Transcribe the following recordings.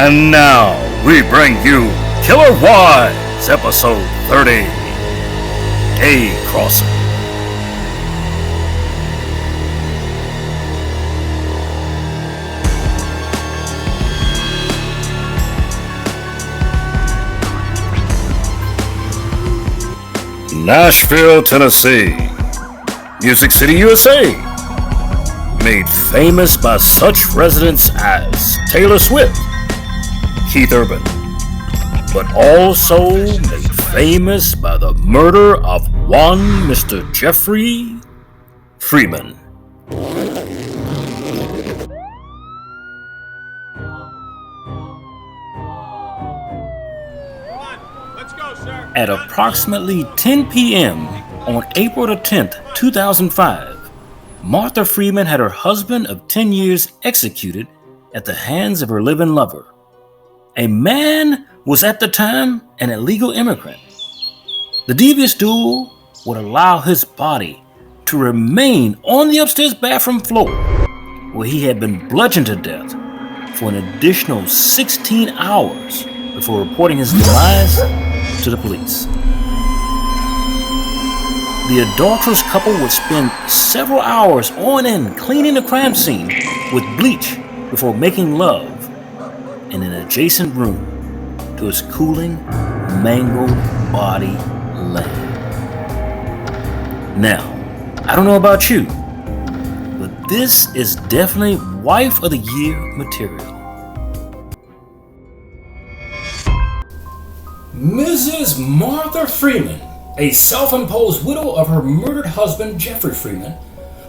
And now we bring you Killer Wives, episode 30, Gay Crossing. Nashville, Tennessee, Music City, USA, made famous by such residents as Taylor Swift, Keith Urban, but also made famous by the murder of one Mr. Jeffrey Freeman. At approximately 10 p.m. on April the 10th, 2005, Martha Freeman had her husband of 10 years executed at the hands of her living lover. A man was at the time an illegal immigrant. The devious duo would allow his body to remain on the upstairs bathroom floor, where he had been bludgeoned to death for an additional 16 hours before reporting his demise to the police. The adulterous couple would spend several hours on end cleaning the crime scene with bleach before making love in an adjacent room to his cooling, mangled body laying. Now, I don't know about you, but this is definitely Wife of the Year material. Mrs. Martha Freeman, a self-imposed widow of her murdered husband Jeffrey Freeman,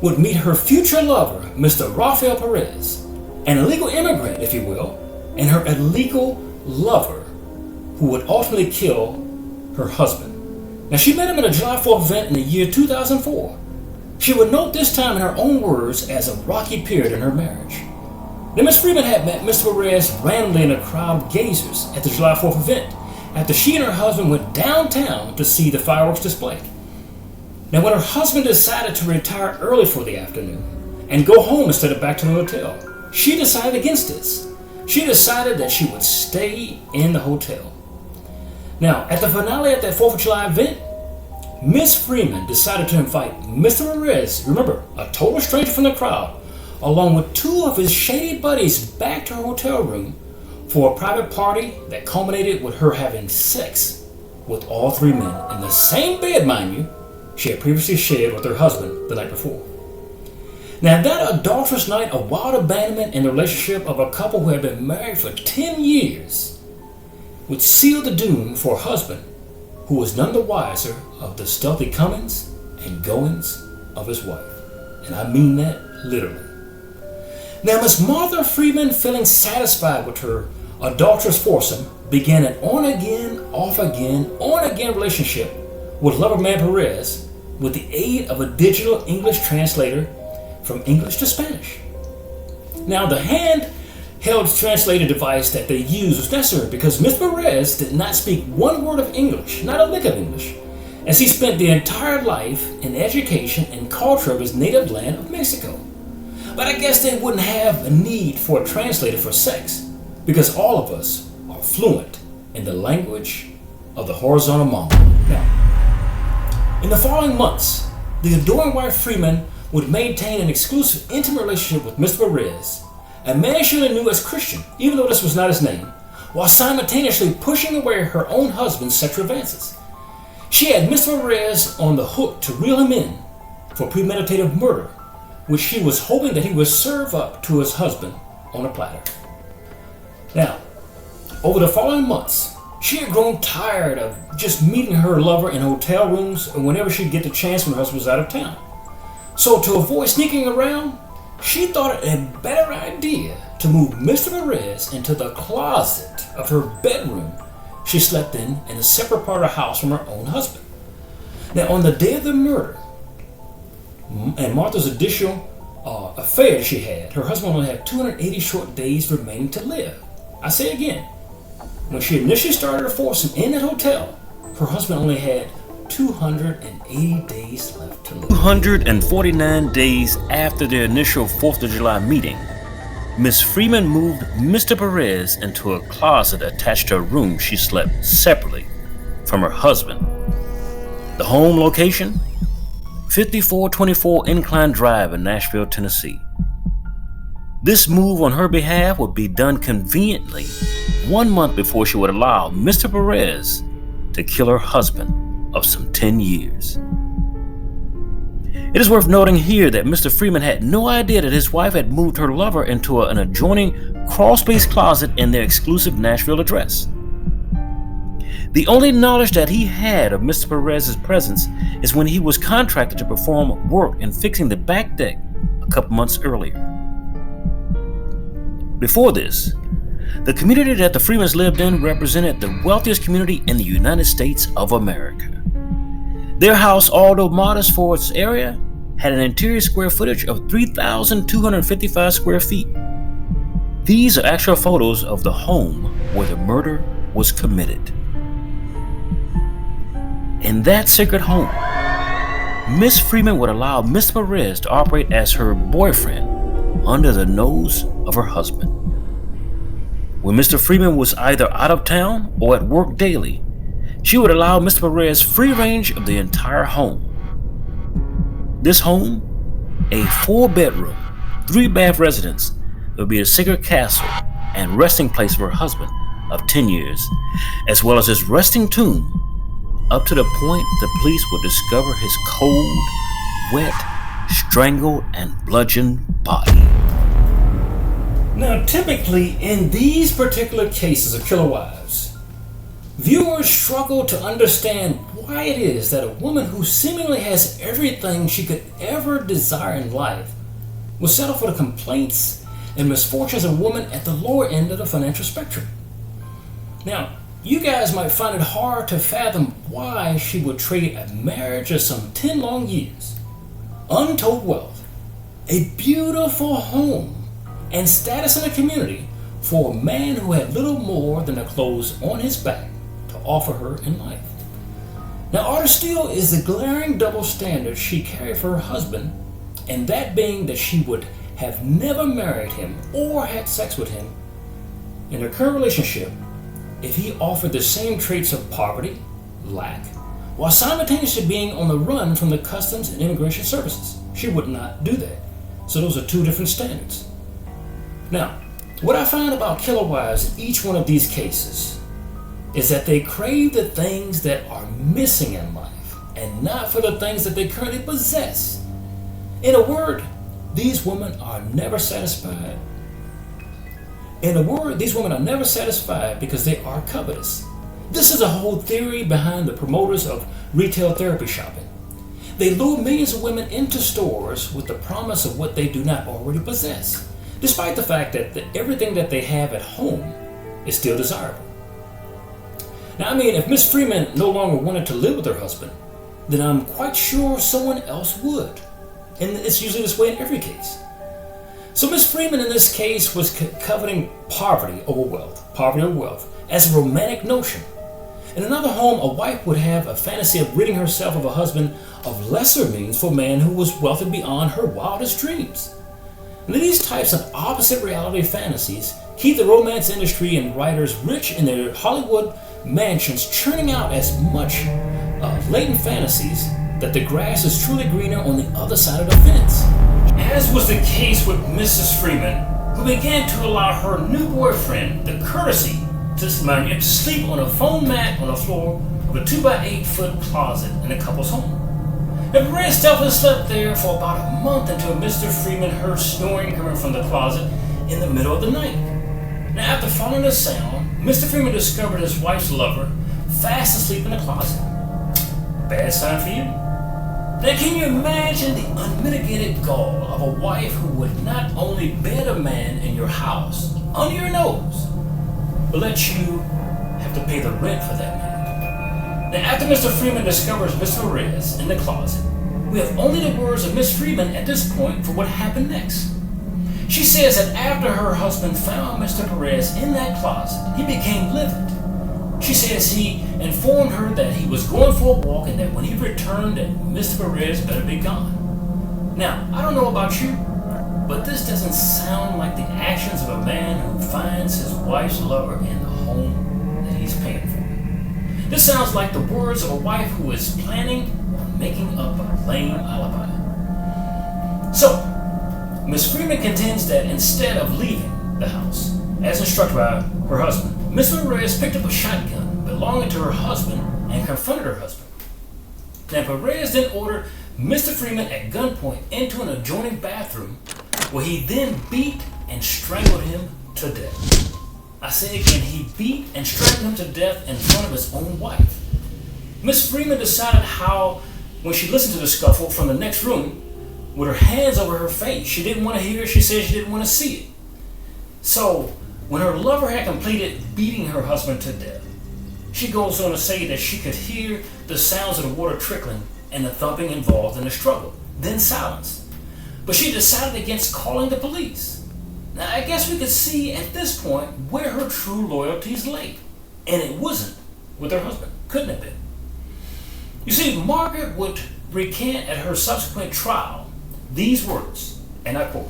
would meet her future lover, Mr. Rafael Perez, an illegal immigrant, if you will, and her illegal lover, who would ultimately kill her husband. Now, she met him at a July 4th event in the year 2004. She would note this time in her own words as a rocky period in her marriage. Now, Ms. Freeman had met Mr. Perez randomly in a crowd of gazers at the July 4th event, after she and her husband went downtown to see the fireworks display. Now, when her husband decided to retire early for the afternoon and go home instead of back to the hotel, she decided against this. She decided that she would stay in the hotel. Now, at the finale at that 4th of July event, Miss Freeman decided to invite Mr. Perez, remember, a total stranger from the crowd, along with two of his shady buddies back to her hotel room for a private party that culminated with her having sex with all three men in the same bed, mind you, she had previously shared with her husband the night before. Now, that adulterous night of wild abandonment in the relationship of a couple who had been married for 10 years would seal the doom for a husband who was none the wiser of the stealthy comings and goings of his wife. And I mean that literally. Now, Miss Martha Freeman, feeling satisfied with her adulterous foursome, began an on-again, off-again, on-again relationship with lover man Perez with the aid of a digital English translator from English to Spanish. Now, the handheld translator device that they used was necessary because Miss Perez did not speak one word of English, not a lick of English, as he spent the entire life in education and culture of his native land of Mexico. But I guess they wouldn't have a need for a translator for sex, because all of us are fluent in the language of the horizontal Mongol. Now, in the following months, the adoring wife Freeman would maintain an exclusive, intimate relationship with Mr. Perez, a man she only knew as Christian, even though this was not his name, while simultaneously pushing away her own husband's sexual advances. She had Mr. Perez on the hook to reel him in for premeditative murder, which she was hoping that he would serve up to his husband on a platter. Now, over the following months, she had grown tired of just meeting her lover in hotel rooms and whenever she'd get the chance when her husband was out of town. So to avoid sneaking around, she thought it a better idea to move Mr. Perez into the closet of her bedroom she slept in a separate part of the house from her own husband. Now, on the day of the murder, and Martha's additional affair she had, her husband only had 280 short days remaining to live. I say again, when she initially started her foursome in that hotel, her husband only had 280 days left to live. 249 days after their initial 4th of July meeting, Miss Freeman moved Mr. Perez into a closet attached to a room she slept separately from her husband. The home location? 5424 Incline Drive in Nashville, Tennessee. This move on her behalf would be done conveniently 1 month before she would allow Mr. Perez to kill her husband of some 10 years. It is worth noting here that Mr. Freeman had no idea that his wife had moved her lover into an adjoining crawl-space closet in their exclusive Nashville address. The only knowledge that he had of Mr. Perez's presence is when he was contracted to perform work in fixing the back deck a couple months earlier. Before this, the community that the Freemans lived in represented the wealthiest community in the United States of America. Their house, although modest for its area, had an interior square footage of 3,255 square feet. These are actual photos of the home where the murder was committed. In that sacred home, Miss Freeman would allow Mr. Perez to operate as her boyfriend under the nose of her husband. When Mr. Freeman was either out of town or at work daily, she would allow Mr. Perez free range of the entire home. This home, a 4-bedroom, 3-bath residence, would be a sacred castle and resting place for her husband of 10 years, as well as his resting tomb, up to the point the police would discover his cold, wet, strangled, and bludgeoned body. Now, typically in these particular cases of killer wives, viewers struggle to understand why it is that a woman who seemingly has everything she could ever desire in life will settle for the complaints and misfortunes of a woman at the lower end of the financial spectrum. Now, you guys might find it hard to fathom why she would trade a marriage of some 10 long years, untold wealth, a beautiful home, and status in the community for a man who had little more than the clothes on his back to offer her in life. Now, harder still is the glaring double standard she carried for her husband, and that being that she would have never married him or had sex with him in her current relationship if he offered the same traits of poverty, lack, while simultaneously being on the run from the customs and immigration services. She would not do that. So those are two different standards. Now, what I find about killer wives in each one of these cases is that they crave the things that are missing in life and not for the things that they currently possess. In a word, these women are never satisfied. Because they are covetous. This is a whole theory behind the promoters of retail therapy shopping. They lure millions of women into stores with the promise of what they do not already possess, despite the fact that everything that they have at home is still desirable. Now, if Miss Freeman no longer wanted to live with her husband, then I'm quite sure someone else would. And it's usually this way in every case. So Miss Freeman in this case was coveting poverty over wealth, as a romantic notion. In another home, a wife would have a fantasy of ridding herself of a husband of lesser means for a man who was wealthy beyond her wildest dreams. And these types of opposite reality fantasies keep the romance industry and writers rich in their Hollywood mansions, churning out as much latent fantasies that the grass is truly greener on the other side of the fence. As was the case with Mrs. Freeman, who began to allow her new boyfriend the courtesy to sleep on a foam mat on the floor of a 2x8-foot closet in a couple's home. Now, Perez stealthily slept there for about a month until Mr. Freeman heard snoring coming from the closet in the middle of the night. Now, after following the sound, Mr. Freeman discovered his wife's lover fast asleep in the closet. Bad sign for you. Now, can you imagine the unmitigated gall of a wife who would not only bed a man in your house, under your nose, but let you have to pay the rent for that man? Now, after Mr. Freeman discovers Mr. Perez in the closet, we have only the words of Miss Freeman at this point for what happened next. She says that after her husband found Mr. Perez in that closet, he became livid. She says he informed her that he was going for a walk and that when he returned that Mr. Perez better be gone. Now, I don't know about you, But this doesn't sound like the actions of a man who finds his wife's lover in the home that he's paying for. This sounds like the words of a wife who is planning on making up a lame alibi. So, Ms. Freeman contends that instead of leaving the house, as instructed by her husband, Ms. Perez picked up a shotgun belonging to her husband and confronted her husband. Now, Perez then ordered Mr. Freeman at gunpoint into an adjoining bathroom where he then beat and strangled him to death. I say again, he beat and strangled him to death in front of his own wife. Miss Freeman decided how, when she listened to the scuffle from the next room, with her hands over her face, she didn't want to hear it, she said she didn't want to see it. So, when her lover had completed beating her husband to death, she goes on to say that she could hear the sounds of the water trickling and the thumping involved in the struggle, then silence. But she decided against calling the police. Now, I guess we could see at this point where her true loyalties lay. And it wasn't with her husband. Couldn't have been. You see, Margaret would recant at her subsequent trial these words, and I quote,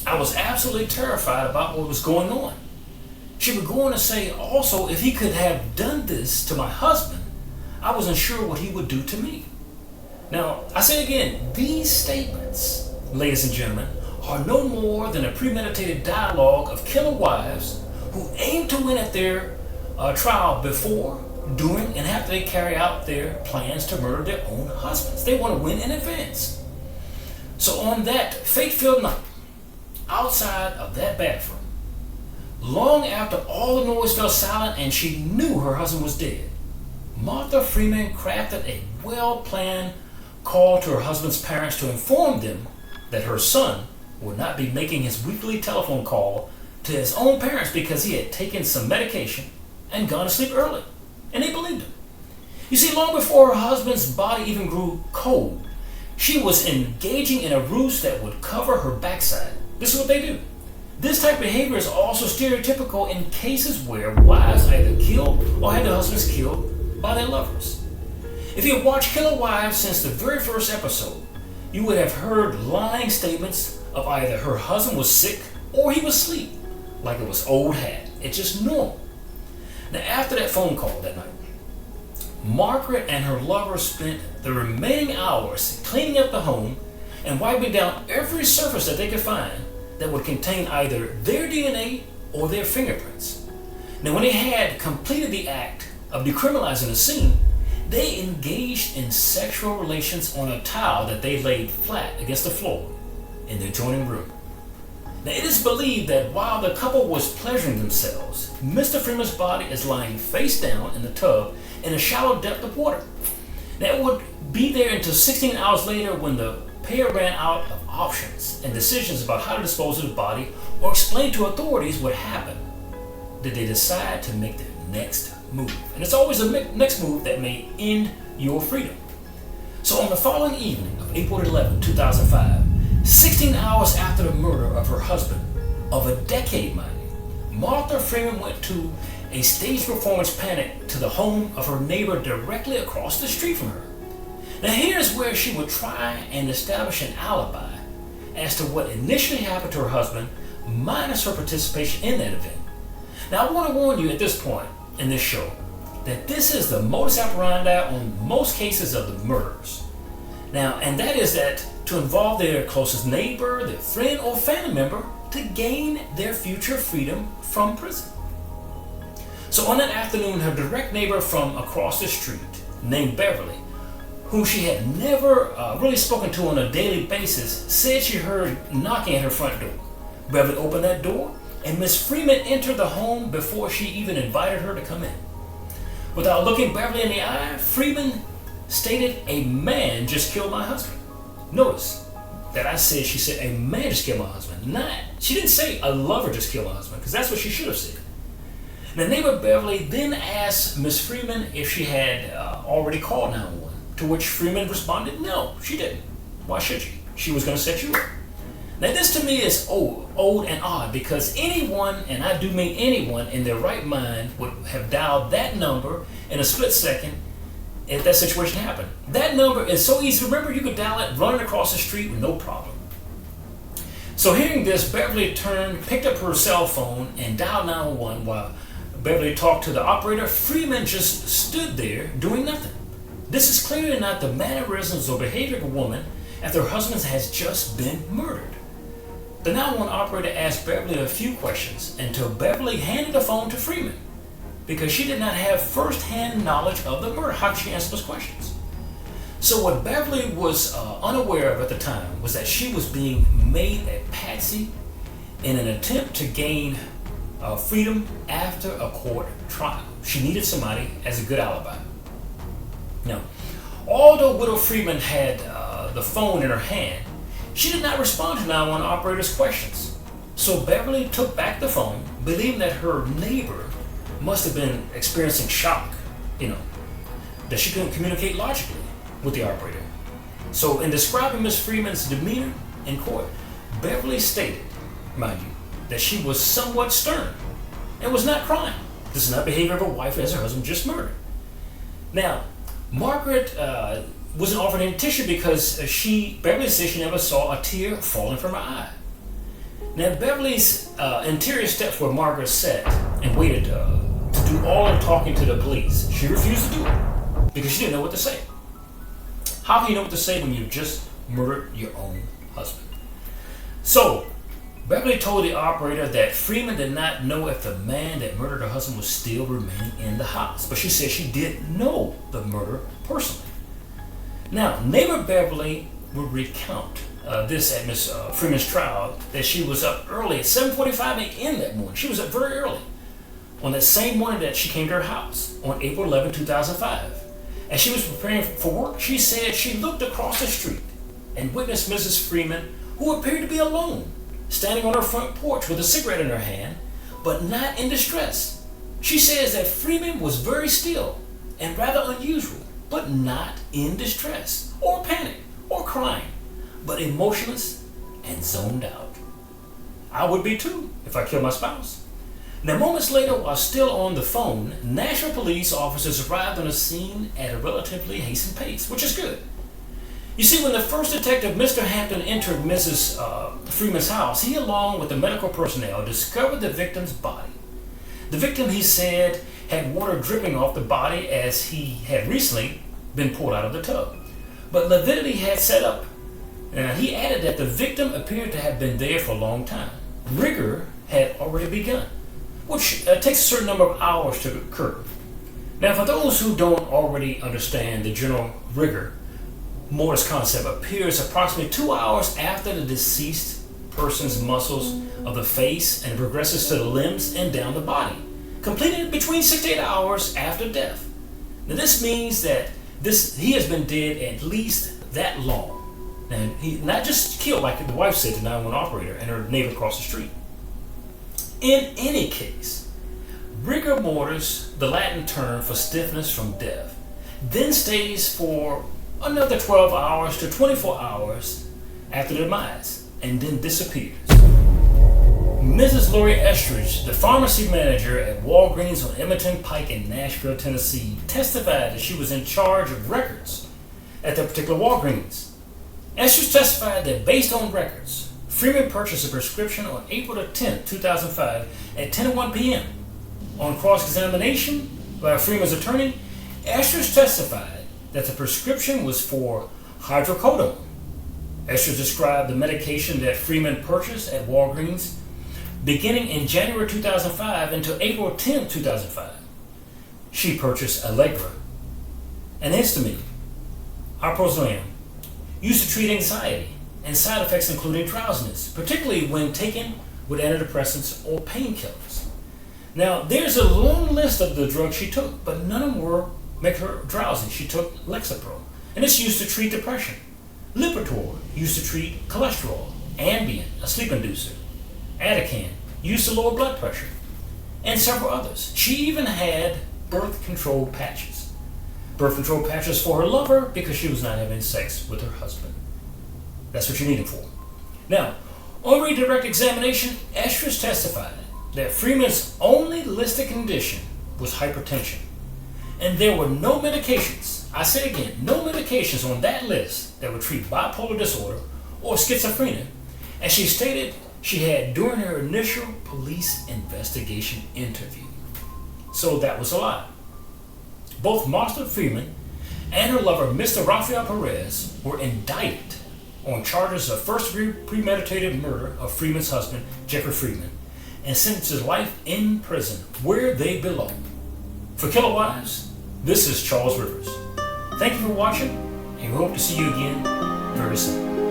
"I was absolutely terrified about what was going on." She would go on to say also, if he could have done this to my husband, I wasn't sure what he would do to me. Now, I say again, these statements, ladies and gentlemen, are no more than a premeditated dialogue of killer wives who aim to win at their trial before, during, and after they carry out their plans to murder their own husbands. They want to win in advance. So on that fate-filled night, outside of that bathroom, long after all the noise fell silent and she knew her husband was dead, Martha Freeman crafted a well-planned call to her husband's parents to inform them that her son would not be making his weekly telephone call to his own parents because he had taken some medication and gone to sleep early. And they believed him. You see, long before her husband's body even grew cold, she was engaging in a ruse that would cover her backside. This is what they do. This type of behavior is also stereotypical in cases where wives either kill or had their husbands killed by their lovers. If you have watched Killer Wives since the very first episode, you would have heard lying statements of either her husband was sick or he was asleep, like it was old hat. It's just normal. Now, after that phone call that night, Margaret and her lover spent the remaining hours cleaning up the home and wiping down every surface that they could find that would contain either their DNA or their fingerprints. Now, when they had completed the act of decriminalizing the scene, they engaged in sexual relations on a towel that they laid flat against the floor in the adjoining room. Now, it is believed that while the couple was pleasuring themselves, Mr. Freeman's body is lying face down in the tub in a shallow depth of water. Now, it would be there until 16 hours later when the pair ran out of options and decisions about how to dispose of the body or explain to authorities what happened, did they decide to make their next move. And it's always a next move that may end your freedom. So on the following evening of April 11, 2005, 16 hours after the murder of her husband, of a decade, mind you, Martha Freeman went to a stage performance panic to the home of her neighbor directly across the street from her. Now here's where she would try and establish an alibi as to what initially happened to her husband, minus her participation in that event. Now I want to warn you at this point in this show that this is the modus operandi on most cases of the murders. Now, and that is that to involve their closest neighbor, their friend, or family member to gain their future freedom from prison. So on that afternoon, her direct neighbor from across the street, named Beverly, whom she had never really spoken to on a daily basis, said she heard knocking at her front door. Beverly opened that door, and Miss Freeman entered the home before she even invited her to come in. Without looking Beverly in the eye, Freeman stated, "A man just killed my husband." Notice that she said, "A man just killed my husband." She didn't say, "A lover just killed my husband," because that's what she should have said. The neighbor Beverly then asked Miss Freeman if she had already called 911, to which Freeman responded, "No, she didn't. Why should she? She was going to set you up." Now this to me is old and odd, because anyone, and I do mean anyone, in their right mind would have dialed that number in a split second if that situation happened. That number is so easy to remember, you could dial it running across the street with no problem. So hearing this, Beverly picked up her cell phone and dialed 911 while Beverly talked to the operator. Freeman just stood there doing nothing. This is clearly not the mannerisms or behavior of a woman after her husband has just been murdered. The 911 operator asked Beverly a few questions until Beverly handed the phone to Freeman because she did not have first-hand knowledge of the murder. How could she answer those questions? So what Beverly was unaware of at the time was that she was being made a patsy in an attempt to gain freedom after a court trial. She needed somebody as a good alibi. Now, although Widow Freeman had the phone in her hand, she did not respond to 911 operator's questions. So Beverly took back the phone, believing that her neighbor must have been experiencing shock, that she couldn't communicate logically with the operator. So in describing Ms. Freeman's demeanor in court, Beverly stated, mind you, that she was somewhat stern and was not crying. This is not behavior of a wife as her husband just murdered. Now, Margaret wasn't offered any tissue because Beverly said she never saw a tear falling from her eye. Now, Beverly's interior steps where Margaret sat and waited to do all the talking to the police. She refused to do it because she didn't know what to say. How can you know what to say when you just murdered your own husband? So, Beverly told the operator that Freeman did not know if the man that murdered her husband was still remaining in the house, but she said she did know the murderer personally. Now, neighbor Beverly would recount this at Miss Freeman's trial, that she was up early at 7:45 a.m. that morning. She was up very early on that same morning that she came to her house on April 11, 2005. As she was preparing for work, she said she looked across the street and witnessed Mrs. Freeman, who appeared to be alone, standing on her front porch with a cigarette in her hand, but not in distress. She says that Freeman was very still and rather unusual, but not in distress or panic or crying, but emotionless and zoned out. I would be too if I killed my spouse. Now, moments later, while still on the phone, Nashville police officers arrived on the scene at a relatively hastened pace, which is good. You see, when the first detective, Mr. Hampton, entered Mrs. Freeman's house, he, along with the medical personnel, discovered the victim's body. The victim, he said, had water dripping off the body as he had recently been pulled out of the tub. But lividity had set up. He added that the victim appeared to have been there for a long time. Rigor had already begun, which takes a certain number of hours to occur. Now, for those who don't already understand the general rigor mortis concept, appears approximately 2 hours after the deceased person's muscles of the face and progresses to the limbs and down the body, completed between 6 to 8 hours after death. Now, this means that he has been dead at least that long. Now, he not just killed, like the wife said to the 911 operator and her neighbor across the street. In any case, rigor mortis, the Latin term for stiffness from death, then stays for another 12 hours to 24 hours after the demise, and then disappears. Mrs. Lori Estridge, the pharmacy manager at Walgreens on Edmonton Pike in Nashville, Tennessee, testified that she was in charge of records at that particular Walgreens. Estridge testified that based on records, Freeman purchased a prescription on April 10, 2005 at 10:01 p.m. On cross-examination by Freeman's attorney, Estridge testified that the prescription was for hydrocodone. Estridge described the medication that Freeman purchased at Walgreens beginning in January 2005 until April 10, 2005. She purchased Allegra, an histamine, alprazolam, used to treat anxiety and side effects including drowsiness, particularly when taken with antidepressants or painkillers. Now, there's a long list of the drugs she took, but none of them make her drowsy. She took Lexapro, and it's used to treat depression. Lipitor, used to treat cholesterol. Ambien, a sleep inducer. Atican, used to lower blood pressure. And several others. She even had birth control patches. Birth control patches for her lover because she was not having sex with her husband. That's what you need them for. Now, on redirect examination, Estridge testified that Freeman's only listed condition was hypertension. And there were no medications, I say again, no medications on that list that would treat bipolar disorder or schizophrenia. And she stated she had during her initial police investigation interview. So that was a lie. Both Martha Freeman and her lover, Mr. Rafael Perez, were indicted on charges of first-degree premeditated murder of Freeman's husband, Jeffrey Freeman, and sentenced to life in prison where they belong. For Killer Wives, this is Charles Rivers. Thank you for watching, and we hope to see you again very soon.